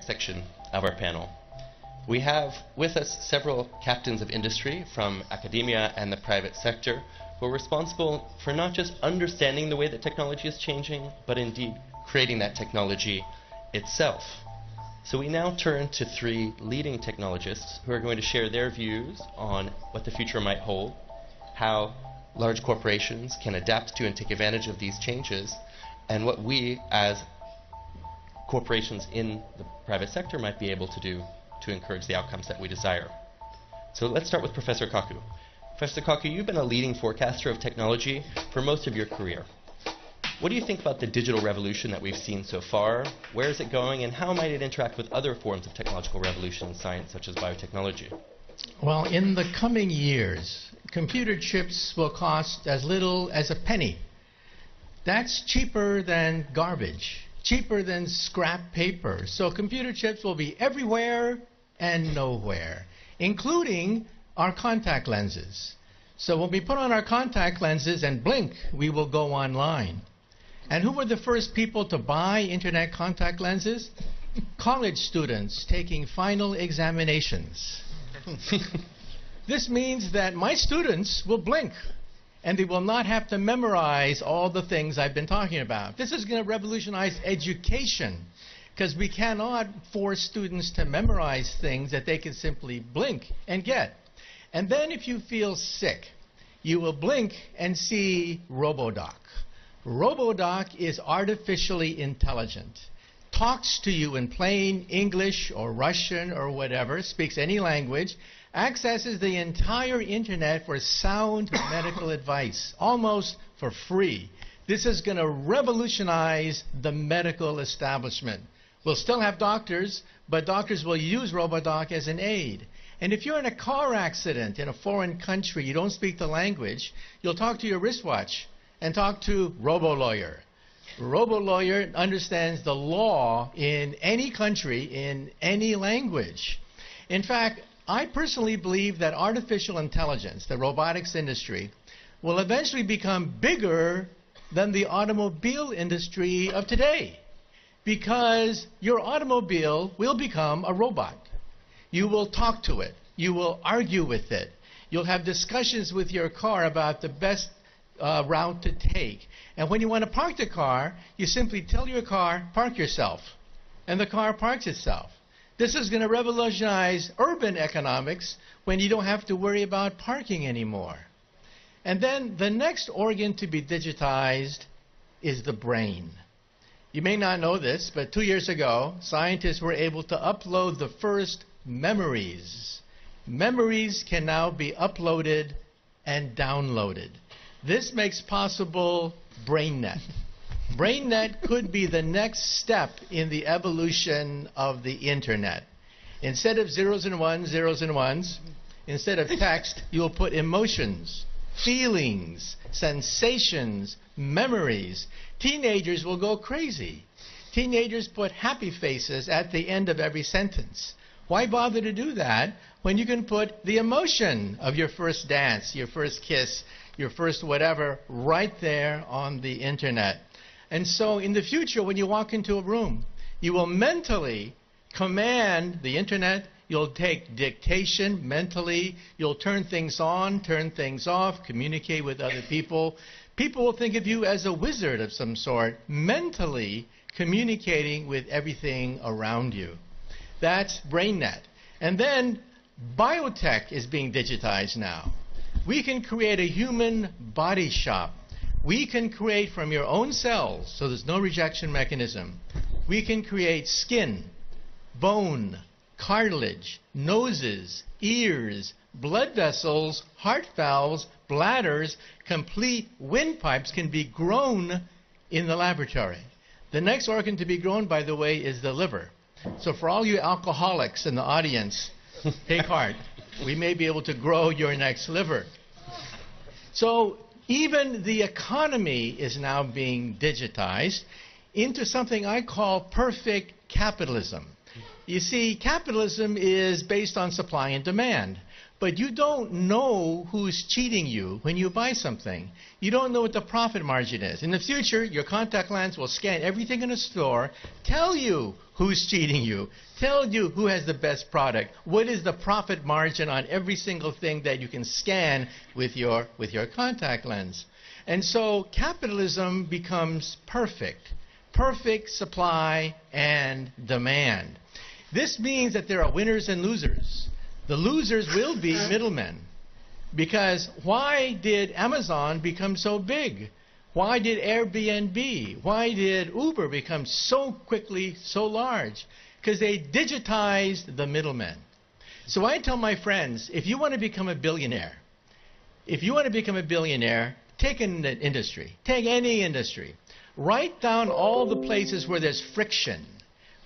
next section of our panel. We have with us several captains of industry from academia and the private sector who are responsible for not just understanding the way that technology is changing, but indeed creating that technology itself. So we now turn to three leading technologists who are going to share their views on what the future might hold, how large corporations can adapt to and take advantage of these changes, and what we as corporations in the private sector might be able to do to encourage the outcomes that we desire. So let's start with Professor Kaku. Professor Kaku, you've been a leading forecaster of technology for most of your career. What do you think about the digital revolution that we've seen so far? Where is it going, and how might it interact with other forms of technological revolution in science, such as biotechnology? Well, in the coming years, computer chips will cost as little as a penny. That's cheaper than garbage, cheaper than scrap paper. So computer chips will be everywhere and nowhere, including our contact lenses. So when we put on our contact lenses and blink, we will go online. And who were the first people to buy internet contact lenses? College students taking final examinations. This means that my students will blink, and they will not have to memorize all the things I've been talking about. This is going to revolutionize education, because we cannot force students to memorize things that they can simply blink and get. And then if you feel sick, you will blink and see RoboDoc. RoboDoc is artificially intelligent, talks to you in plain English or Russian or whatever, speaks any language, accesses the entire internet for sound medical advice, almost for free. This is going to revolutionize the medical establishment. We'll still have doctors, but doctors will use RoboDoc as an aid. And if you're in a car accident in a foreign country, you don't speak the language, you'll talk to your wristwatch and talk to RoboLawyer. RoboLawyer understands the law in any country, in any language. In fact, I personally believe that artificial intelligence, the robotics industry, will eventually become bigger than the automobile industry of today, because your automobile will become a robot. You will talk to it. You will argue with it. You'll have discussions with your car about the best route to take. And when you want to park the car, you simply tell your car, park yourself. And the car parks itself. This is going to revolutionize urban economics when you don't have to worry about parking anymore. And then the next organ to be digitized is the brain. You may not know this, but 2 years ago, scientists were able to upload the first memories. Memories can now be uploaded and downloaded. This makes possible BrainNet. BrainNet could be the next step in the evolution of the internet. Instead of zeros and ones, instead of text, you'll put emotions, feelings, sensations, memories. Teenagers will go crazy. Teenagers put happy faces at the end of every sentence. Why bother to do that when you can put the emotion of your first dance, your first kiss, your first whatever, right there on the internet? And so in the future, when you walk into a room, you will mentally command the internet. You'll take dictation mentally. You'll turn things on, turn things off, communicate with other people. People will think of you as a wizard of some sort, mentally communicating with everything around you. That's BrainNet. And then biotech is being digitized now. We can create a human body shop. We can create from your own cells, so there's no rejection mechanism. We can create skin, bone, cartilage, noses, ears, blood vessels, heart valves, bladders. Complete windpipes can be grown in the laboratory. The next organ to be grown, by the way, is the liver. So for all you alcoholics in the audience, take heart. We may be able to grow your next liver. So even the economy is now being digitized into something I call perfect capitalism. You see, capitalism is based on supply and demand. but you don't know who's cheating you when you buy something. You don't know what the profit margin is. In the future, your contact lens will scan everything in a store, tell you who's cheating you, tell you who has the best product, what is the profit margin on every single thing that you can scan with your contact lens. And so capitalism becomes perfect. Perfect supply and demand. This means that there are winners and losers. The losers will be middlemen. Because why did Amazon become so big? Why did Airbnb, why did Uber become so quickly so large? Because they digitized the middlemen. So I tell my friends, if you want to become a billionaire, take an industry, take any industry. Write down all the places where there's friction,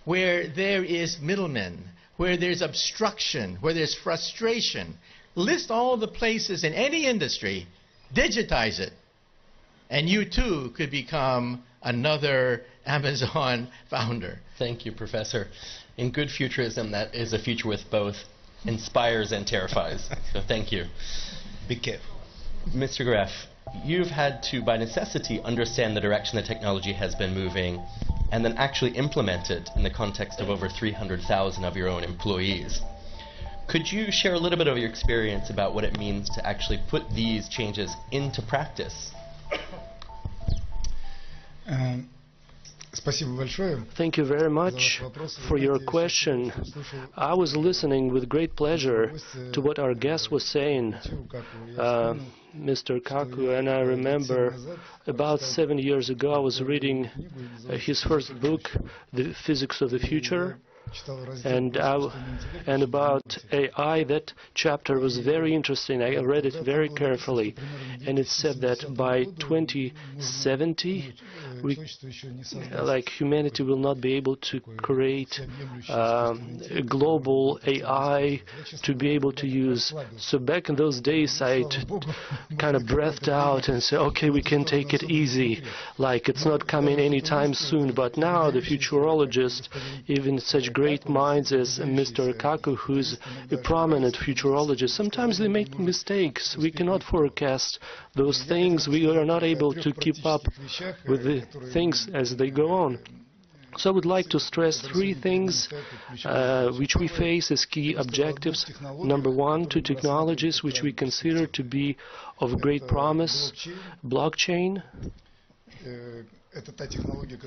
where there is middlemen, where there's obstruction, where there's frustration. List all the places in any industry, digitize it, and you too could become another Amazon founder. Thank you, Professor. In good futurism, that is a future with both inspires and terrifies. So thank you. Be careful. Mr. Greff, you've had to, by necessity, understand the direction the technology has been moving and then actually implement it in the context of over 300,000 of your own employees. Could you share a little bit of your experience about what it means to actually put these changes into practice? Thank you very much for your question. I was listening with great pleasure to what our guest was saying, Mr. Kaku, and I remember about 7 years ago I was reading his first book, The Physics of the Future, and about AI. That chapter was very interesting. I read it very carefully, and it said that by 2070, humanity will not be able to create a global AI to be able to use. So back in those days, I kind of breathed out and said, okay, we can take it easy, like it's not coming anytime soon. But now the futurologists, even such great minds as Mr. Kaku, who's a prominent futurologist, sometimes they make mistakes. We cannot forecast those things. We are not able to keep up with the things as they go on. So I would like to stress three things which we face as key objectives. Number one, two technologies which we consider to be of great promise. Blockchain.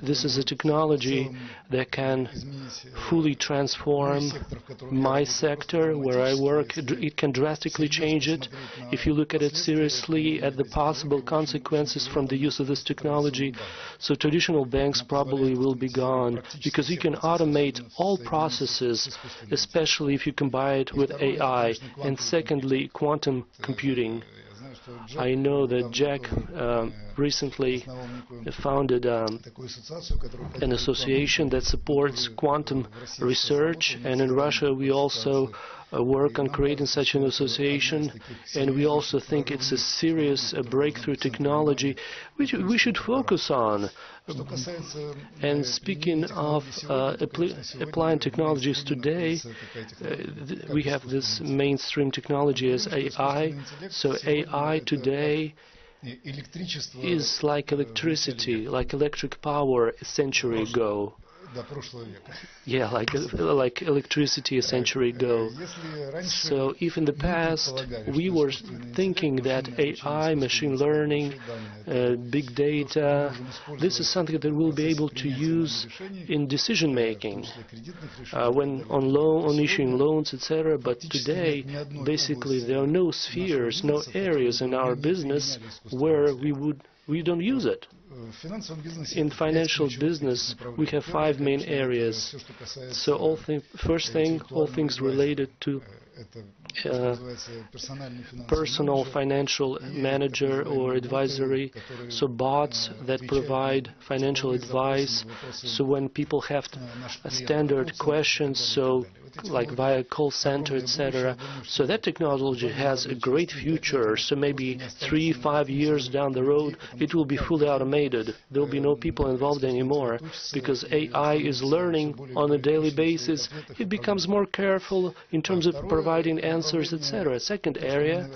This is a technology that can fully transform my sector where I work. It can drastically change it. If you look at it seriously, at the possible consequences from the use of this technology, so traditional banks probably will be gone because you can automate all processes, especially if you combine it with AI. And secondly, quantum computing. I know that Jack recently founded an association that supports quantum research, and in Russia we also work on creating such an association, and we also think it's a serious breakthrough technology which we should focus on. And speaking of applying technologies today, we have this mainstream technology as AI. So AI today is like electricity, like electric power a century ago. Yeah, like electricity a century ago. So if in the past we were thinking that AI, machine learning, big data, this is something that we'll be able to use in decision making, when on issuing loans, etc. But today, basically, there are no spheres, no areas in our business where we don't use it. In financial business, we have 5 main areas. So first thing, all things related to personal financial manager or advisory, so bots that provide financial advice. So when people have standard questions, so like via call center, etc. So that technology has a great future. So maybe 3-5 years down the road, it will be fully automated. There will be no people involved anymore because AI is learning on a daily basis. It becomes more careful in terms of providing answers sensors, etc. Second area,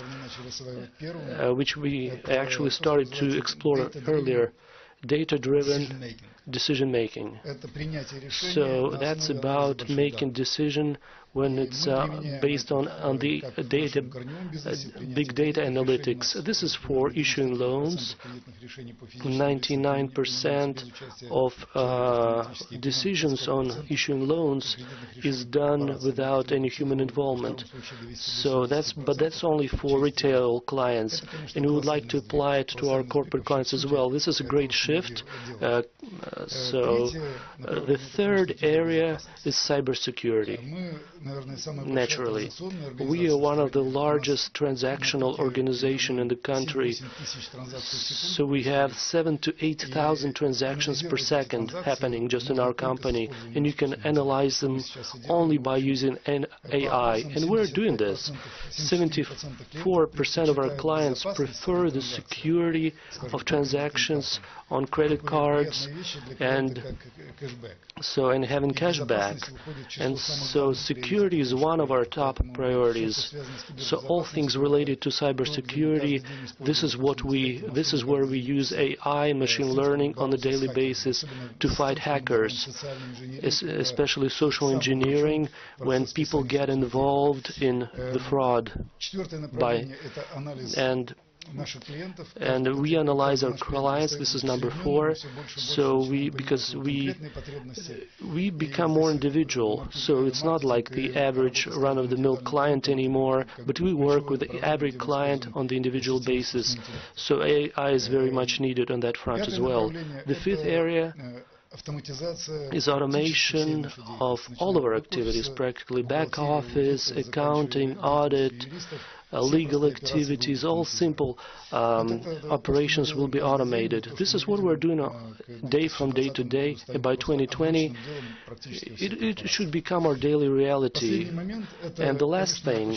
which we actually started to explore earlier, data-driven decision-making. So that's about making decision when it's based on the data, big data analytics. This is for issuing loans. 99% of decisions on issuing loans is done without any human involvement. So that's only for retail clients, and we would like to apply it to our corporate clients as well. This is a great shift. So the third area is cybersecurity. Naturally, we are one of the largest transactional organizations in the country. So we have 7,000 to 8,000 transactions per second happening just in our company, and you can analyze them only by using an AI. And we're doing this. 74% of our clients prefer the security of transactions on credit cards and having cash back. And so security is one of our top priorities. So all things related to cybersecurity, this is where we use AI and machine learning on a daily basis to fight hackers, especially social engineering, when people get involved in the fraud and we analyze our clients. This is number 4. So because we become more individual. So it's not like the average run-of-the-mill client anymore, but we work with the average client on the individual basis. So AI is very much needed on that front as well. The 5th area is automation of all of our activities, practically back office, accounting, audit, legal activities, all simple operations will be automated. This is what we're doing day from day to day, and by 2020 it should become our daily reality. And the last thing,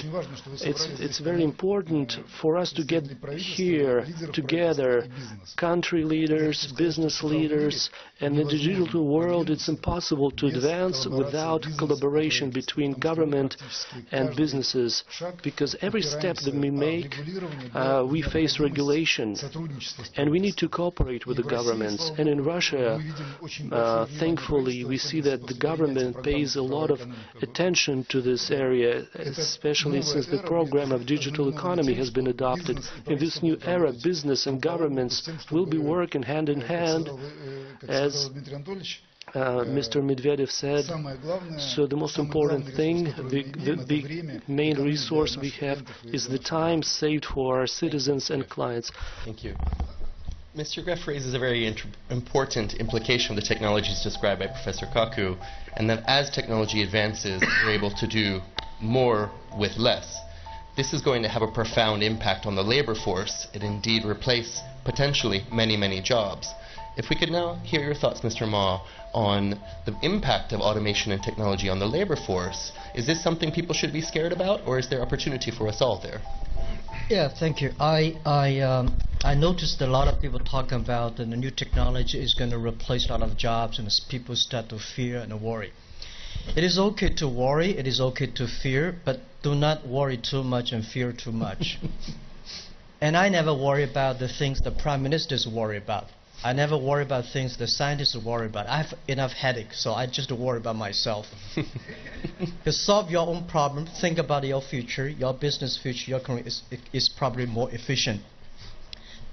it's very important for us to get here together, country leaders, business leaders, and in the digital world it's impossible to advance without collaboration between government and businesses, because every step that we make, we face regulation, and we need to cooperate with the governments. And in Russia, thankfully, we see that the government pays a lot of attention to this area, especially since the program of digital economy has been adopted. In this new era, business and governments will be working hand in hand, as Mr. Medvedev said. So the most important thing, the main resource we have is the time saved for our citizens and clients. Thank you. Mr. Greff raises a very important implication of the technologies described by Professor Kaku, and that as technology advances, we're able to do more with less. This is going to have a profound impact on the labor force and indeed replace potentially many, many jobs. If we could now hear your thoughts, Mr. Ma, on the impact of automation and technology on the labor force. Is this something people should be scared about, or is there opportunity for us all there? Yeah, thank you. I noticed a lot of people talking about the new technology is going to replace a lot of jobs, and people start to fear and worry. It is okay to worry, it is okay to fear, but do not worry too much and fear too much. And I never worry about the things the prime ministers worry about. I never worry about things the scientists worry about. I have enough headache, so I just worry about myself. To solve your own problem, think about your future, your business future, your career is probably more efficient.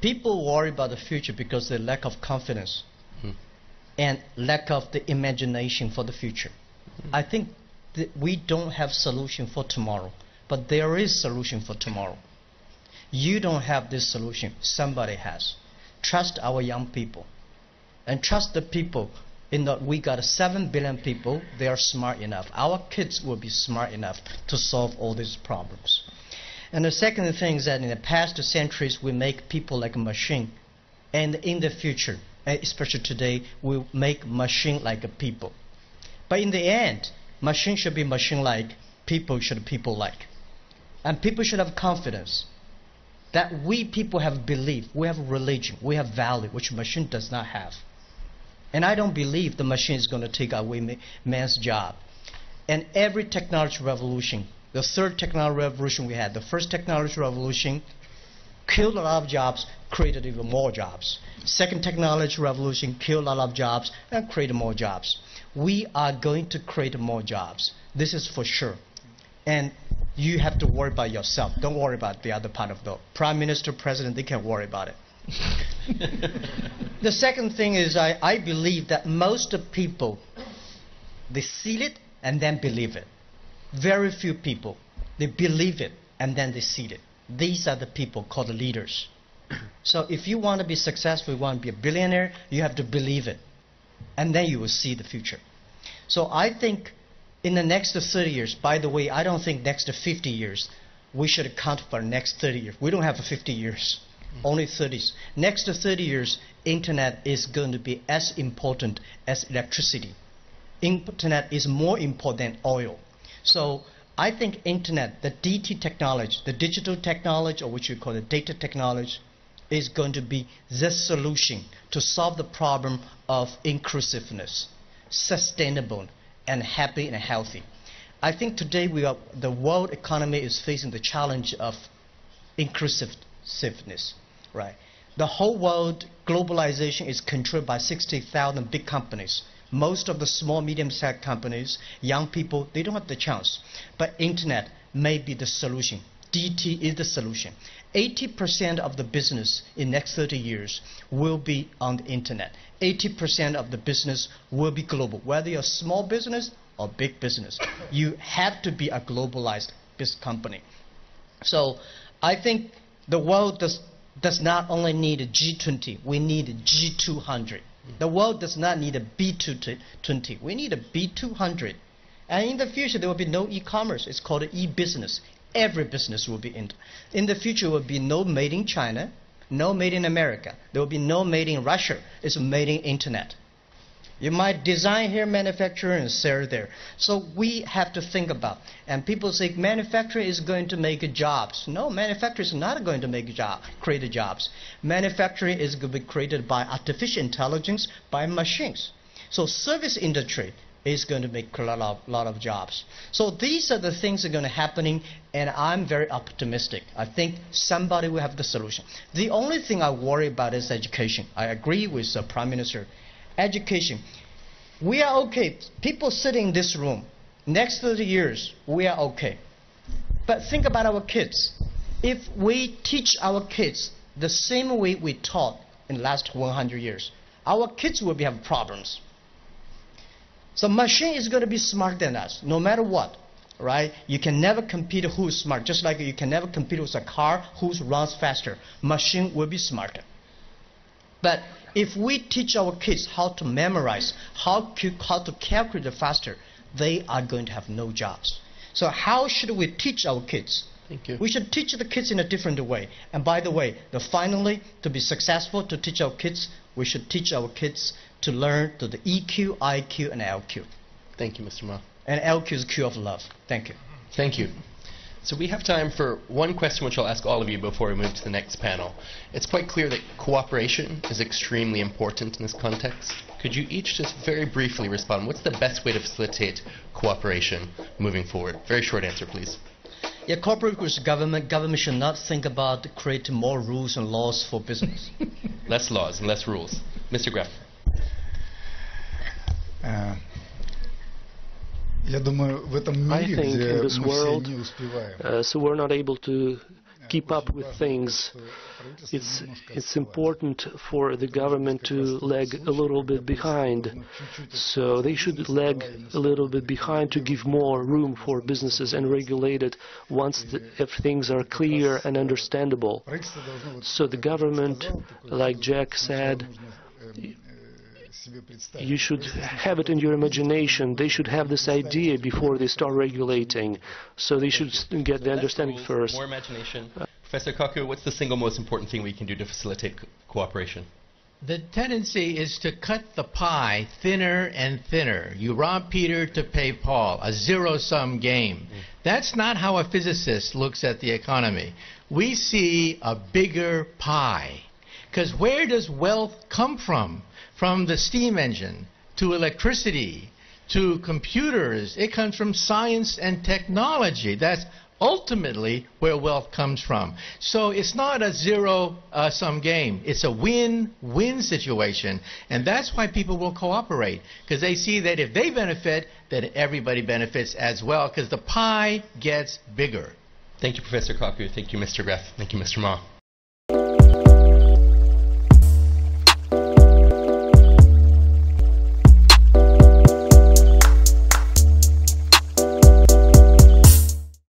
People worry about the future because they lack of confidence and lack of the imagination for the future. I think that we don't have solution for tomorrow, but there is solution for tomorrow. You don't have this solution, somebody has. Trust our young people, and trust the people. We got 7 billion people. They are smart enough. Our kids will be smart enough to solve all these problems. And the second thing is that in the past centuries, we make people like a machine, and in the future, especially today, we make machine like a people. But in the end, machine should be machine-like, people should be people-like, and people should have confidence that we people have belief, we have religion, we have value, which machine does not have. And I don't believe the machine is going to take away man's job. And every technology revolution The third technology revolution we had. The first technology revolution killed a lot of jobs, created even more jobs. Second technology revolution killed a lot of jobs and created more jobs. We are going to create more jobs. This is for sure. And you have to worry about yourself. Don't worry about the other part of the prime minister, president. They can worry about it. The second thing is I believe that most of people, they see it and then believe it. Very few people, they believe it and then they see it. These are the people called leaders. So if you want to be successful, you want to be a billionaire, you have to believe it. And then you will see the future. So I think in the next 30 years, by the way, I don't think next 50 years, we should account for next 30 years. We don't have 50 years, only 30s. Next 30 years, internet is going to be as important as electricity. Internet is more important than oil. So I think internet, the DT technology, the digital technology, or what you call the data technology, is going to be the solution to solve the problem of inclusiveness, sustainable, and happy and healthy. I think today the world economy is facing the challenge of inclusiveness, right? The whole world globalization is controlled by 60,000 big companies. Most of the small, medium-sized companies, young people, they don't have the chance. But internet may be the solution. DT is the solution. 80% of the business in next 30 years will be on the internet. 80% of the business will be global. Whether you're a small business or big business, you have to be a globalized business company. So I think the world does not only need a G20, we need a G200. The world does not need a B220. We need a B200. And in the future, there will be no e-commerce. It's called e-business. Every business will be in the future. There will be no made in China, no made in America. There will be no made in Russia. It's made in internet. You might design here, manufacture, and sell there. So we have to think about. And people say manufacturing is going to make jobs. No, manufacturing is not going to create jobs. Manufacturing is going to be created by artificial intelligence, by machines. So service industry is going to make a lot of jobs. So these are the things that are going to happening, and I'm very optimistic. I think somebody will have the solution. The only thing I worry about is education. I agree with the Prime Minister. Education. We are okay. People sitting in this room, next 30 years, we are okay. But think about our kids. If we teach our kids the same way we taught in the last 100 years, our kids will have problems. So machine is going to be smarter than us, no matter what, right? You can never compete who's smart, just like you can never compete with a car who runs faster. Machine will be smarter. But if we teach our kids how to memorize, how to calculate faster, they are going to have no jobs. So how should we teach our kids? Thank you. We should teach the kids in a different way. And by the way, finally, to be successful, to teach our kids, we should teach our kids to learn to the EQ, IQ, and LQ. Thank you, Mr. Ma. And LQ is the Q of love. Thank you. Thank you. So we have time for one question which I'll ask all of you before we move to the next panel. It's quite clear that cooperation is extremely important in this context. Could you each just very briefly respond? What's the best way to facilitate cooperation moving forward? Very short answer, please. Yeah, cooperate with government. Government should not think about creating more rules and laws for business. Less laws and less rules. Mr. Graf. I think in this world, so we're not able to keep up with things. It's important for the government to lag a little bit behind. So they should lag a little bit behind to give more room for businesses and regulate it once if things are clear and understandable. So the government, like Jack said, you should have it in your imagination. They should have this idea before they start regulating. So they should get the understanding first. More imagination. Professor Kaku, what's the single most important thing we can do to facilitate cooperation? The tendency is to cut the pie thinner and thinner. You rob Peter to pay Paul, a zero-sum game. That's not how a physicist looks at the economy. We see a bigger pie. Because where does wealth come from? From the steam engine, to electricity, to computers. It comes from science and technology. That's ultimately where wealth comes from. So it's not a zero-sum game. It's a win-win situation. And that's why people will cooperate, because they see that if they benefit, then everybody benefits as well, because the pie gets bigger. Thank you, Professor Kaku. Thank you, Mr. Greff. Thank you, Mr. Ma.